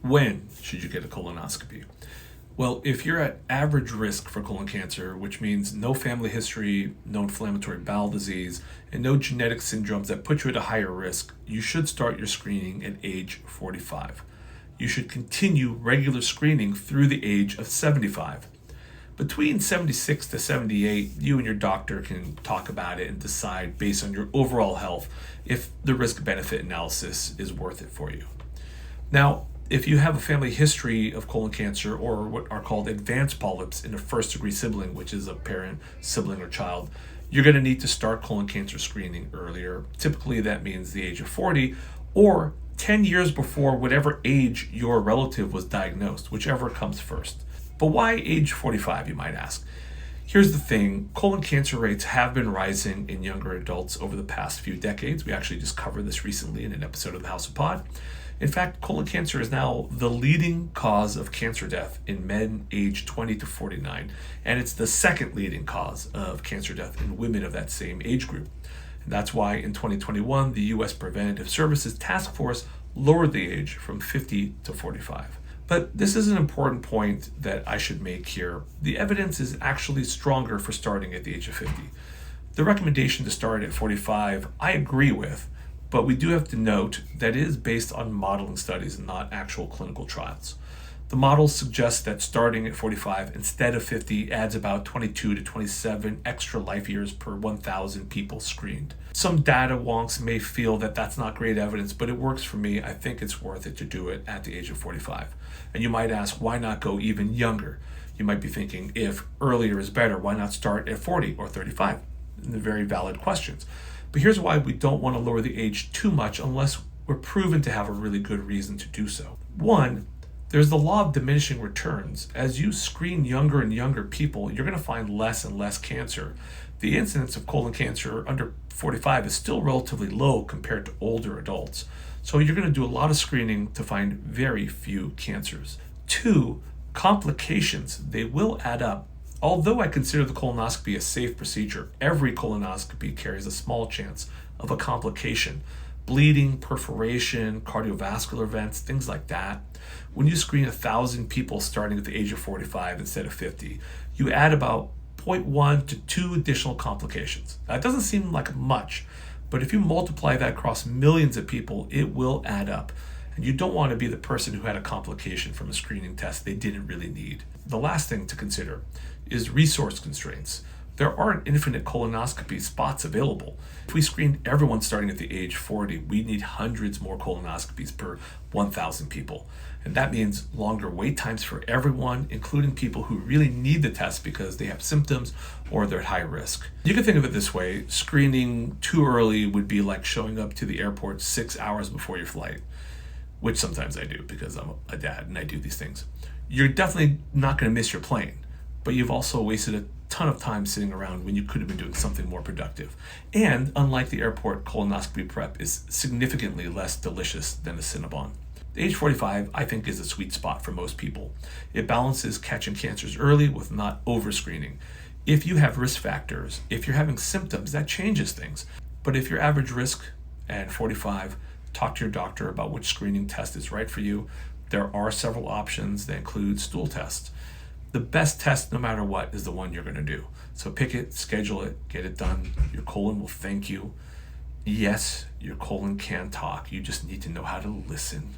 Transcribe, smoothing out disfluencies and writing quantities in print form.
When should you get a colonoscopy? Well, if you're at average risk for colon cancer, which means no family history, no inflammatory bowel disease, and no genetic syndromes that put you at a higher risk, you should start your screening at age 45. You should continue regular screening through the age of 75. Between 76 to 78, you and your doctor can talk about it and decide based on your overall health if the risk benefit analysis is worth it for you. Now, if you have a family history of colon cancer or what are called advanced polyps in a first degree sibling, which is a parent, sibling, or child, you're going to need to start colon cancer screening earlier. Typically, that means the age of 40 or 10 years before whatever age your relative was diagnosed, whichever comes first. But why age 45, you might ask? Here's the thing, colon cancer rates have been rising in younger adults over the past few decades. We actually just covered this recently in an episode of the House of Pod. In fact, colon cancer is now the leading cause of cancer death in men aged 20 to 49, and it's the second leading cause of cancer death in women of that same age group. And that's why in 2021, the U.S. Preventive Services Task Force lowered the age from 50 to 45. But this is an important point that I should make here. The evidence is actually stronger for starting at the age of 50. The recommendation to start at 45, I agree with, but we do have to note that it is based on modeling studies and not actual clinical trials. The models suggest that starting at 45 instead of 50 adds about 22 to 27 extra life years per 1,000 people screened. Some data wonks may feel that that's not great evidence, but it works for me. I think it's worth it to do it at the age of 45. And you might ask, why not go even younger? You might be thinking, if earlier is better, why not start at 40 or 35? And they're very valid questions. But here's why we don't want to lower the age too much unless we're proven to have a really good reason to do so. One, there's the law of diminishing returns. As you screen younger and younger people, you're going to find less and less cancer. The incidence of colon cancer under 45 is still relatively low compared to older adults. So you're going to do a lot of screening to find very few cancers. Two, complications, they will add up. Although I consider the colonoscopy a safe procedure, every colonoscopy carries a small chance of a complication. Bleeding, perforation, cardiovascular events, things like that. When you screen 1,000 people starting at the age of 45 instead of 50, you add about 0.1 to 2 additional complications. That doesn't seem like much, but if you multiply that across millions of people, it will add up. And you don't want to be the person who had a complication from a screening test they didn't really need. The last thing to consider is resource constraints. There aren't infinite colonoscopy spots available. If we screened everyone starting at the age 40, we'd need hundreds more colonoscopies per 1,000 people. And that means longer wait times for everyone, including people who really need the test because they have symptoms or they're at high risk. You can think of it this way, screening too early would be like showing up to the airport 6 hours before your flight, which sometimes I do because I'm a dad and I do these things. You're definitely not going to miss your plane, but you've also wasted a ton of time sitting around when you could have been doing something more productive. And unlike the airport, colonoscopy prep is significantly less delicious than a Cinnabon. Age 45, I think, is a sweet spot for most people. It balances catching cancers early with not overscreening. If you have risk factors, if you're having symptoms, that changes things. But if you're average risk at 45, talk to your doctor about which screening test is right for you. There are several options that include stool tests. The best test, no matter what, is the one you're going to do. So pick it, schedule it, get it done. Your colon will thank you. Yes, your colon can talk. You just need to know how to listen.